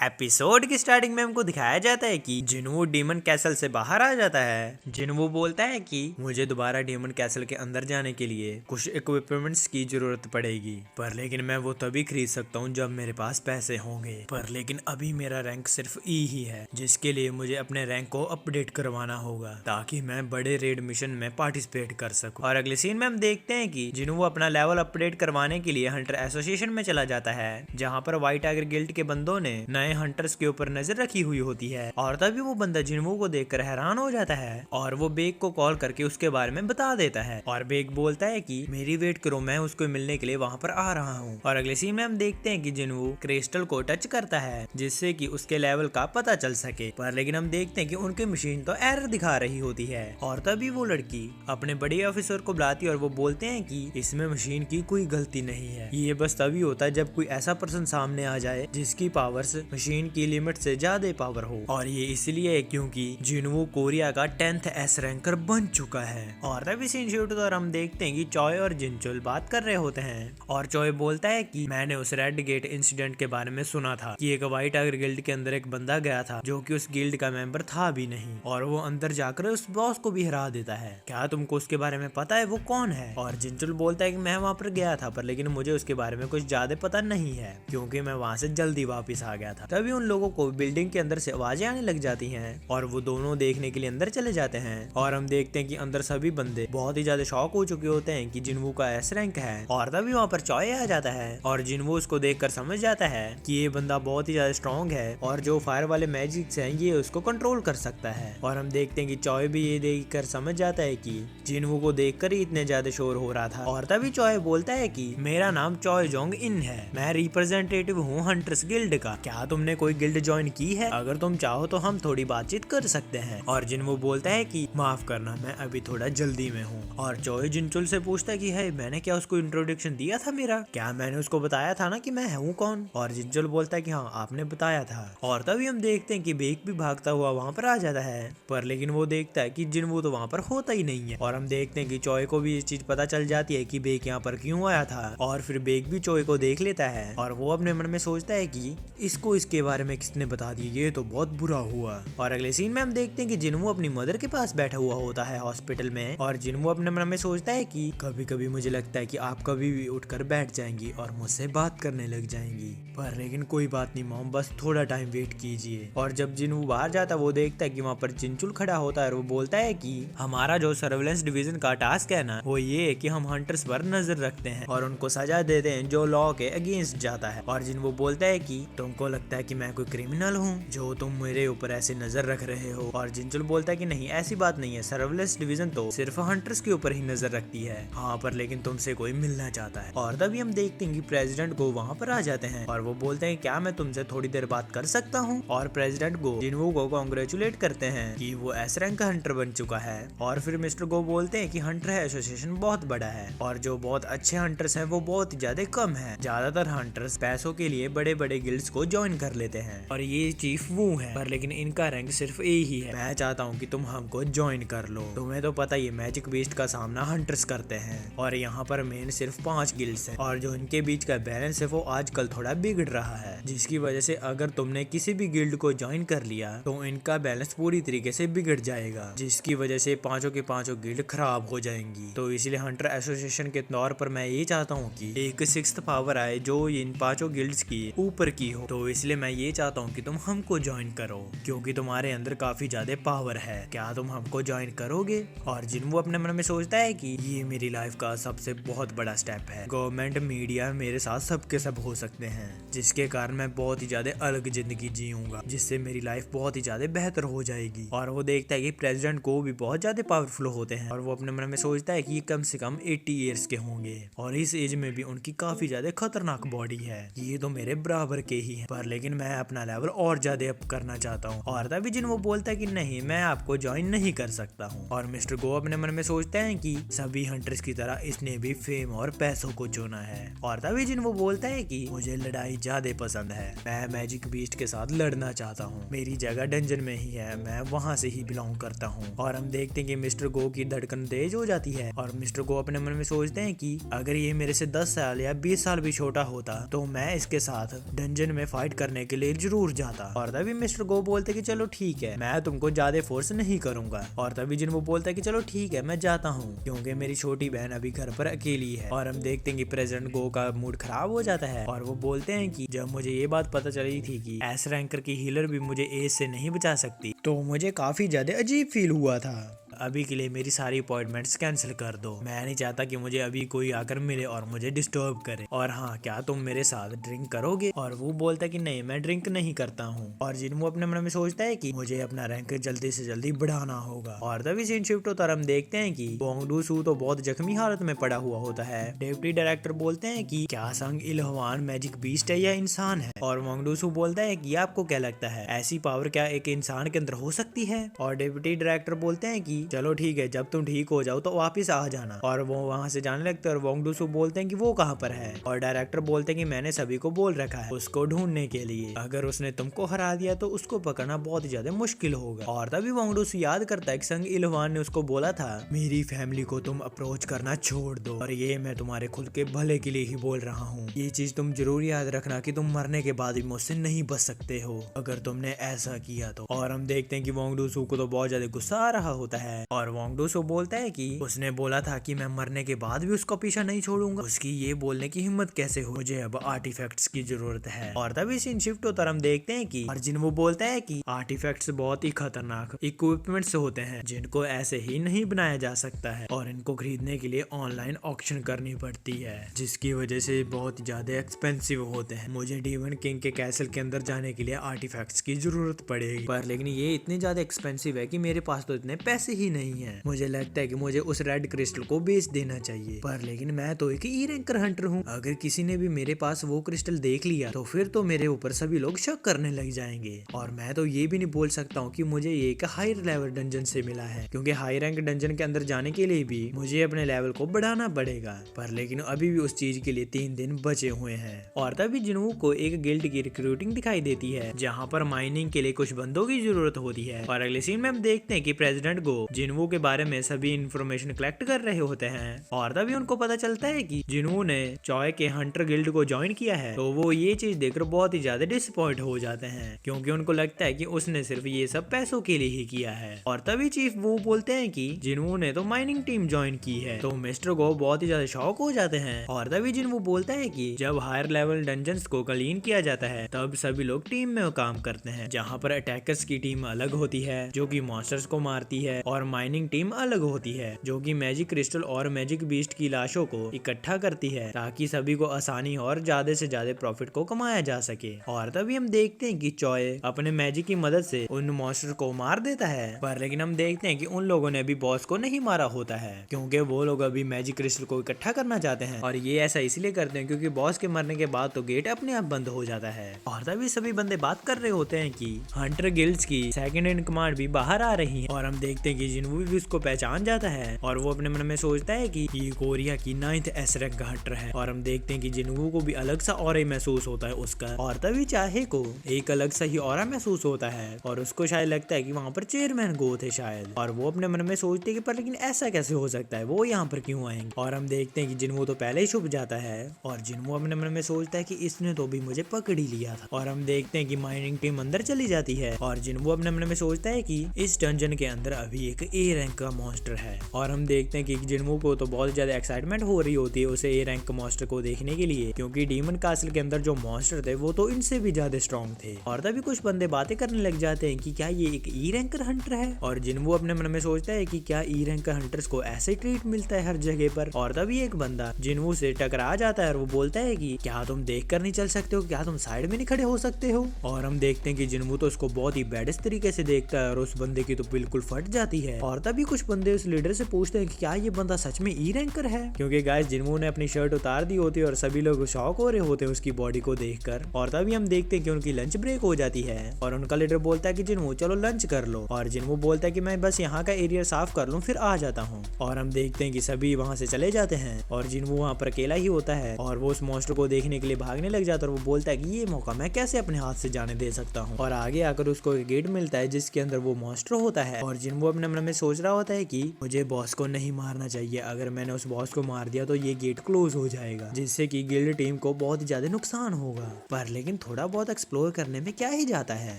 Episode की starting में हमको दिखाया जाता है कि जिनवू डीमन कैसल से बाहर आ जाता है। जिनवू बोलता है कि मुझे दोबारा डीमन कैसल के अंदर जाने के लिए कुछ इक्विपमेंट्स की जरूरत पड़ेगी, पर लेकिन मैं वो तभी खरीद सकता हूँ जब मेरे पास पैसे होंगे। पर लेकिन अभी मेरा रैंक सिर्फ ई ही है, जिसके लिए मुझे अपने रैंक को अपडेट करवाना होगा ताकि मैं बड़े रेड मिशन में पार्टिसिपेट कर सकूं। और अगले सीन में हम देखते हैं कि जिनवू अपना लेवल अपडेट करवाने के लिए हंटर एसोसिएशन में चला जाता है, जहाँ पर व्हाइट टाइगर गिल्ड के बंदों ने नए हंटर्स के ऊपर नजर रखी हुई होती है। और तभी वो बंदा जिनवू को देखकर हैरान हो जाता है और वो बेग को कॉल करके उसके बारे में बता देता है। और बेग बोलता है कि मेरी वेट करो, मैं उसको मिलने के लिए वहाँ पर आ रहा हूँ। और अगले सीन में हम देखते हैं कि जिनवू क्रिस्टल को टच करता है जिससे कि उसके लेवल का पता चल सके। पर लेकिन हम देखते हैं कि उनकी मशीन तो एरर दिखा रही होती है। और तभी वो लड़की अपने बड़े ऑफिसर को बुलाती है और वो बोलते हैं कि इसमें मशीन की कोई गलती नहीं है, ये बस तभी होता है जब कोई ऐसा पर्सन सामने आ जाए जिसकी पावर्स मशीन की लिमिट से ज्यादा पावर हो। और ये इसलिए है क्योंकि जिनवू कोरिया का 10th एस रैंकर बन चुका है। और तभी सीन शूट और हम देखते हैं कि चॉय और जिनचुल बात कर रहे होते हैं और चॉय बोलता है कि मैंने उस रेड गेट इंसिडेंट के बारे में सुना था कि एक व्हाइट टाइगर गिल्ड के अंदर एक बंदा गया था जो कि उस गिल्ड का मेंबर था भी नहीं, और वो अंदर जाकर उस बॉस को भी हरा देता है। क्या तुमको उसके बारे में पता है वो कौन है? और जिनचुल बोलता है कि मैं वहाँ पर गया था, पर लेकिन मुझे उसके बारे में कुछ ज्यादा पता नहीं है क्योंकि मैं वहाँ से जल्दी वापस आ गया था। तभी उन लोगों को बिल्डिंग के अंदर से आवाजें आने लग जाती हैं और वो दोनों देखने के लिए अंदर चले जाते हैं। और हम देखते हैं कि अंदर सभी बंदे बहुत ही ज्यादा शॉक हो चुके होते हैं कि जिनवू का एस रैंक है। और तभी वहाँ पर चॉय आ जाता है और जिनवू उसको देखकर समझ जाता है कि ये बंदा बहुत ही ज्यादा स्ट्रॉन्ग है और जो फायर वाले मैजिक्स हैं ये उसको कंट्रोल कर सकता है। और हम देखते हैं कि चॉय भी ये देखकर समझ जाता है कि जिनवू को देखकर ही इतने ज्यादा शोर हो रहा था। और तभी चॉय बोलता है कि मेरा नाम चॉय जोंग इन है, मैं रिप्रेजेंटेटिव हूँ हंटर्स गिल्ड का, क्या तुमने कोई गिल्ड ज्वाइन की है? अगर तुम चाहो तो हम थोड़ी बातचीत कर सकते हैं। और जिनवू बोलता है कि माफ करना, मैं अभी थोड़ा जल्दी में हूँ। और चॉय जिनचुल से पूछता है कि है मैंने क्या उसको इंट्रोडक्शन दिया था मेरा? क्या मैंने उसको बताया था ना कि मैं हूँ कौन? और जिनचुल बोलता है कि हाँ आपने बताया था। और तभी हम देखते हैं कि बेग भी भागता हुआ वहाँ पर आ जाता है, पर लेकिन वो देखता है कि जिनवू तो वहाँ पर होता ही नहीं है। और हम देखते हैं कि चॉय को भी ये चीज पता चल जाती है कि बेग यहाँ पर क्यों आया था। और फिर बेग भी चॉय को देख लेता है और वो अपने मन में सोचता है कि इसको इसके बारे में किसने बता दिया, ये तो बहुत बुरा हुआ। और अगले सीन में हम देखते हैं कि जिनवू अपनी मदर के पास बैठा हुआ होता है हॉस्पिटल में। और जिनवू अपने मन में सोचता है कि कभी कभी मुझे लगता है कि आप कभी भी उठकर बैठ जाएंगी और मुझसे बात करने लग जाएंगी, पर लेकिन कोई बात नहीं मॉम, बस थोड़ा टाइम वेट कीजिए। और जब जिनवू बाहर जाता है वो देखता है कि वहाँ पर जिनचुल खड़ा होता है और वो बोलता है कि हमारा जो सर्वेलेंस डिवीजन का टास्क है ना, वो ये है कि हम हंटर्स पर नजर रखते हैं और उनको सजा देते हैं जो लॉ के अगेंस्ट जाता है। और जिनवू बोलता है कि तुमको लगता है कि मैं कोई क्रिमिनल हूँ जो तुम मेरे ऊपर ऐसे नजर रख रहे हो? और जिनचुल बोलता है कि नहीं ऐसी बात नहीं है, सर्वेलेंस डिवीजन तो सिर्फ हंटर्स के ऊपर ही नजर रखती है, हाँ पर लेकिन तुमसे कोई मिलना चाहता है। और तभी हम देखते हैं कि प्रेसिडेंट को वहाँ पर आ जाते हैं और वो बोलते हैं क्या मैं तुमसे थोड़ी देर बात कर सकता हूँ? और प्रेसिडेंट गो जिनवू को कांग्रेचुलेट करते हैं कि वो एस रैंक का हंटर बन चुका है। और फिर मिस्टर गो बोलते हैं कि हंटर एसोसिएशन बहुत बड़ा है और जो बहुत अच्छे हंटर्स हैं वो बहुत ज्यादा कम है, ज्यादातर हंटर्स पैसों के लिए बड़े बड़े गिल्ड्स को ज्वाइन कर लेते हैं और ये चीफ वो है, पर लेकिन इनका रैंक सिर्फ ए ही है। मैं चाहता हूँ कि तुम हमको ज्वाइन कर लो, तुम्हें तो पता ही मैजिक बीस्ट का सामना हंटर्स करते हैं और यहाँ पर मेन सिर्फ 5 गिल्ड्स हैं और जो इनके बीच का बैलेंस है वो आजकल थोड़ा बिगड़ रहा है, जिसकी वजह से अगर तुमने किसी भी गिल्ड को ज्वाइन कर लिया तो इनका बैलेंस पूरी तरीके से बिगड़ जाएगा, जिसकी वजह से पांचों के पांचों गिल्ड खराब हो जाएंगी। तो इसलिए हंटर एसोसिएशन के तौर पर मैं ये चाहता हूँ कि एक 6th पावर आए जो इन पांचों गिल्ड्स की ऊपर की हो। तो इसलिए मैं ये चाहता हूँ कि तुम हमको ज्वाइन करो क्योंकि तुम्हारे अंदर काफी ज्यादा पावर है, क्या तुम हमको ज्वाइन करोगे? और जिनवू अपने मन में सोचता है कि ये मेरी लाइफ का सबसे बहुत बड़ा स्टेप है, गवर्नमेंट मीडिया मेरे साथ सबके सब हो सकते हैं, जिसके कारण मैं बहुत ही ज्यादा अलग जिंदगी जीऊंगा जिससे मेरी लाइफ बहुत ही ज्यादा बेहतर हो जाएगी। और वो देखता है कि प्रेसिडेंट को भी बहुत ज्यादा पावरफुल होते हैं और वो अपने मन में सोचता है कि ये कम से कम 80 ईयर्स के होंगे और इस एज में भी उनकी काफी ज्यादा खतरनाक बॉडी है, ये तो मेरे बराबर के ही है, पर लेकिन मैं अपना लेवल और ज्यादा अप करना चाहता हूँ। और तभी जिनवू बोलता है कि नहीं मैं आपको ज्वाइन नहीं कर सकता हूँ। और मिस्टर गो अपने मन में सोचते हैं कि सभी हंटर्स की तरह इसने भी फेम और पैसों को चुना है। और तभी जिनवू बोलता है कि मुझे लड़ाई ज्यादा पसंद है, मैं मैजिक बीस्ट के साथ लड़ना चाहता हूँ, मेरी जगह डंजन में ही है, मैं वहाँ से ही बिलोंग करता हूँ। और हम देखते हैं कि मिस्टर गो की धड़कन तेज हो जाती है और मिस्टर गो अपने मन में सोचते हैं कि अगर ये मेरे से 10 साल या 20 साल भी छोटा होता तो मैं इसके साथ डंजन में फाइट कर करने के लिए जरूर जाता। और तभी मिस्टर गो बोलते कि चलो ठीक है, मैं तुमको ज्यादा फोर्स नहीं करूंगा। और तभी जिन्वो बोलता है कि चलो ठीक है, मैं जाता हूँ, क्योंकि मेरी छोटी बहन अभी घर पर अकेली है। और हम देखते हैं कि प्रेसिडेंट गो का मूड खराब हो जाता है और वो बोलते हैं कि जब मुझे ये बात पता चली थी कि एस रैंकर की हीलर भी मुझे एज से नहीं बचा सकती, तो मुझे काफी ज्यादा अजीब फील हुआ था। अभी के लिए मेरी सारी अपॉइंटमेंट्स कैंसिल कर दो। मैं नहीं चाहता कि मुझे अभी कोई आकर मिले और मुझे डिस्टर्ब करे। और हाँ, क्या तुम मेरे साथ ड्रिंक करोगे? और वो बोलता है कि नहीं, मैं ड्रिंक नहीं करता हूँ। और जिन्वो अपने मन में सोचता है कि मुझे अपना रैंक जल्दी से जल्दी बढ़ाना होगा। और तभी सीन शिफ्ट होता है, हम देखते हैं कि वोंग डू-सू तो बहुत जख्मी हालत में पड़ा हुआ होता है। डिप्टी डायरेक्टर बोलते हैं कि क्या संग इल्हवान मैजिक बीस्ट है या इंसान है? और वोंग डू-सू बोलता है कि आपको क्या लगता है, ऐसी पावर क्या एक इंसान के अंदर हो सकती है? और डिप्टी डायरेक्टर बोलते हैं कि चलो ठीक है, जब तुम ठीक हो जाओ तो वापिस आ जाना। और वो वहाँ से जाने लगते हैं और वोंग डू-सू बोलते हैं कि वो कहाँ पर है? और डायरेक्टर बोलते हैं कि मैंने सभी को बोल रखा है उसको ढूंढने के लिए, अगर उसने तुमको हरा दिया तो उसको पकड़ना बहुत ज्यादा मुश्किल होगा। और तभी वोंग डू-सू याद करता है कि संग इल्हवान ने उसको बोला था मेरी फैमिली को तुम अप्रोच करना छोड़ दो, और ये मैं तुम्हारे खुद के भले के लिए ही बोल रहा हूँ। ये चीज तुम जरूर याद रखना कि तुम मरने के बाद भी मुझसे नहीं बच सकते हो अगर तुमने ऐसा किया तो। और हम देखते हैं कि वोंग डू-सू को तो बहुत ज्यादा गुस्सा आ रहा होता है और वोंग डू-सू बोलता है कि उसने बोला था कि मैं मरने के बाद भी उसका पीछा नहीं छोड़ूंगा। उसकी ये बोलने की हिम्मत कैसे हो? मुझे अब आर्टिफैक्ट्स की जरूरत है। और तभी सीन शिफ्ट होता है, हम देखते हैं कि अर्जुन वो बोलता है कि आर्टिफैक्ट्स बहुत ही खतरनाक इक्विपमेंट्स होते हैं जिनको ऐसे ही नहीं बनाया जा सकता है और इनको खरीदने के लिए ऑनलाइन ऑक्शन करनी पड़ती है, जिसकी वजह से बहुत ज्यादा एक्सपेंसिव होते हैं। मुझे डीमन किंग के कैसल के अंदर जाने के लिए आर्टिफैक्ट्स की जरूरत पड़ेगी, पर लेकिन ये इतने ज्यादा एक्सपेंसिव है कि मेरे पास तो इतने पैसे ही नहीं है। मुझे लगता है कि मुझे उस रेड क्रिस्टल को बेच देना चाहिए, पर लेकिन मैं तो एक ई रैंकर हंटर हूँ। अगर किसी ने भी मेरे पास वो क्रिस्टल देख लिया तो फिर तो मेरे ऊपर सभी लोग शक करने लग जाएंगे। और मैं तो ये भी नहीं बोल सकता हूँ कि मुझे ये एक हाई लेवल डंजन से मिला है, क्योंकि हाई रैंक डंजन के अंदर जाने के लिए भी मुझे अपने लेवल को बढ़ाना पड़ेगा। पर लेकिन अभी भी उस चीज के लिए 3 दिन बचे हुए हैं। और तभी जिन्वो को एक गिल्ड की रिक्रूटिंग दिखाई देती है जहाँ पर माइनिंग के लिए कुछ बंदों की जरूरत होती है। और अगले सीन में हम देखते हैं कि प्रेसिडेंट गो जिन्वो के बारे में सभी इंफॉर्मेशन कलेक्ट कर रहे होते हैं। और तभी उनको पता चलता है कि जिन्वो ने चॉय के हंटर गिल्ड को ज्वाइन किया है, तो वो ये चीज देखकर बहुत ही ज्यादा डिसअपॉइंट हो जाते हैं, क्योंकि उनको लगता है कि उसने सिर्फ ये सब पैसों के लिए ही किया है। और तभी चीफ वो बोलते हैं कि जिन्वो ने तो माइनिंग टीम ज्वाइन की है, तो मिस्टर गो बहुत ही ज्यादा शॉक हो जाते हैं। और तभी जिन्वो बोलता है कि जब हायर लेवल डंजन्स को क्लीन किया जाता है तब सभी लोग टीम में काम करते हैं, जहाँ पर अटैकर्स की टीम अलग होती है जो कि मॉन्स्टर्स को मारती है, और माइनिंग टीम अलग होती है जो कि मैजिक क्रिस्टल और मैजिक बीस्ट की लाशों को इकट्ठा करती है ताकि सभी को आसानी और ज्यादा से ज्यादा प्रॉफिट को कमाया जा सके। और तभी हम देखते हैं कि चॉय अपने मैजिक की मदद से उन मॉन्स्टर को मार देता है, पर लेकिन हम देखते हैं कि उन लोगों ने अभी बॉस को नहीं मारा होता है, क्योंकि वो लोग अभी मैजिक क्रिस्टल को इकट्ठा करना चाहते हैं। और ये ऐसा इसलिए करते हैं क्योंकि बॉस के मरने के बाद तो गेट अपने आप बंद हो जाता है। और तभी सभी बंदे बात कर रहे होते हैं कि हंटर गिल्ड्स की सेकंड इन कमांड भी बाहर आ रही है। और हम देखते हैं कि जिन्वो भी उसको पहचान जाता है और वो अपने मन में सोचता है कि ये कोरिया की 9th एस रैंक का हंटर है। और हम देखते हैं कि जिन्वो को भी अलग सा ऑरा महसूस होता है उसका। और तभी चाहे को एक अलग सा ही ऑरा महसूस होता है और उसको शायद लगता है कि वहाँ पर चेयरमैन गो थे शायद। और वो अपने मन में सोचते हैं कि पर लेकिन ऐसा कैसे हो सकता है, वो यहाँ पर क्यों आएंगे। और हम देखते हैं कि जिन्वो तो पहले ही छुप जाता है और जिन्वो अपने मन में सोचता है कि इसने तो भी मुझे पकड़ ही लिया था। और हम देखते हैं कि माइनिंग टीम अंदर चली जाती है और जिन्वो अपने मन में सोचता है कि इस डंजन के अंदर अभी एक ए रैंक का मॉन्स्टर है। और हम देखते हैं कि जिन्वो को तो बहुत ज्यादा एक्साइटमेंट हो रही होती है उसे ए रैंक मॉन्स्टर को देखने के लिए, क्योंकि डीमन कासल के अंदर जो मॉन्स्टर थे वो तो इनसे भी ज्यादा स्ट्रॉन्ग थे। और तभी कुछ बंदे बातें करने लग जाते हैं कि क्या ये एक ई रैंकर हंटर है। और जिन्वो अपने मन में सोचता है कि क्या ई रैंकर हंटर्स को ऐसे ट्रीट मिलता है हर जगह पर। और तभी एक बंदा जिन्वो से टकरा जाता है और वो बोलता है कि क्या तुम देख कर नहीं चल सकते हो, क्या तुम साइड में नहीं खड़े हो सकते हो। और हम देखते हैं कि जिन्वो तो उसको बहुत ही बैडेस्ट तरीके से देखता है और उस बंदे की तो बिल्कुल फट जाती है। और तभी कुछ बंदे उस लीडर से पूछते हैं कि क्या ये बंदा सच में ई रैंकर है, क्योंकि गाइस जिन्वो ने अपनी शर्ट उतार दी होती है और सभी लोग शॉक हो रहे होते हैं उसकी बॉडी को देखकर। और तभी हम देखते हैं कि उनकी लंच ब्रेक हो जाती है और उनका लीडर बोलता है कि जिन्वो चलो लंच कर लो। और जिन्वो बोलता है कि मैं बस यहाँ का एरिया साफ कर लूँ फिर आ जाता हूँ। और हम देखते हैं कि सभी वहाँ से चले जाते हैं और जिन्वो वहाँ पर अकेला ही होता है और वो उस मॉन्स्टर को देखने के लिए भागने लग जाता है और वो बोलता है कि ये मौका मैं कैसे अपने हाथ से जाने दे सकता हूँ। और आगे आकर उसको एक गेट मिलता है जिसके अंदर वो मॉन्स्टर होता है और जिन्वो अपने मन मन में सोच रहा होता है कि मुझे बॉस को नहीं मारना चाहिए, अगर मैंने उस बॉस को मार दिया तो ये गेट क्लोज हो जाएगा जिससे कि गिल्ड टीम को बहुत ज्यादा नुकसान होगा। पर लेकिन थोड़ा बहुत एक्सप्लोर करने में क्या ही जाता है।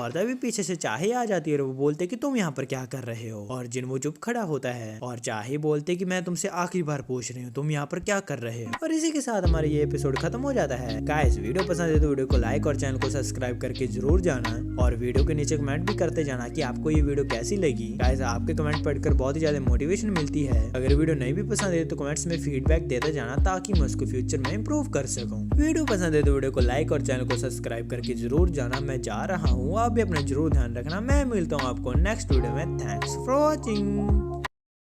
और तभी पीछे से चाहे आ जाती है और वो बोलते कि तुम यहाँ पर क्या कर रहे हो, और जिन्वो चुप खड़ा होता है और चाहे बोलते कि मैं तुमसे आखिरी बार पूछ रही हूँ तुम यहाँ पर क्या कर रहे हो। और इसी के साथ हमारा ये एपिसोड खत्म हो जाता है। गाइस वीडियो पसंद है तो वीडियो को लाइक और चैनल को सब्सक्राइब करके जरूर जाना, और वीडियो के नीचे कमेंट भी करते जाना कि आपको ये वीडियो कैसी लगी। गाइस आपके कमेंट पढ़कर बहुत ही ज्यादा मोटिवेशन मिलती है। अगर वीडियो नहीं भी पसंद है तो कमेंट्स में फीडबैक देते जाना ताकि मैं उसको फ्यूचर में इंप्रूव कर सकूं। वीडियो पसंद है तो वीडियो को लाइक और चैनल को सब्सक्राइब करके जरूर जाना। मैं जा रहा हूँ, आप भी अपना जरूर ध्यान रखना। मैं मिलता हूँ आपको नेक्स्ट वीडियो में। Thanks for watching.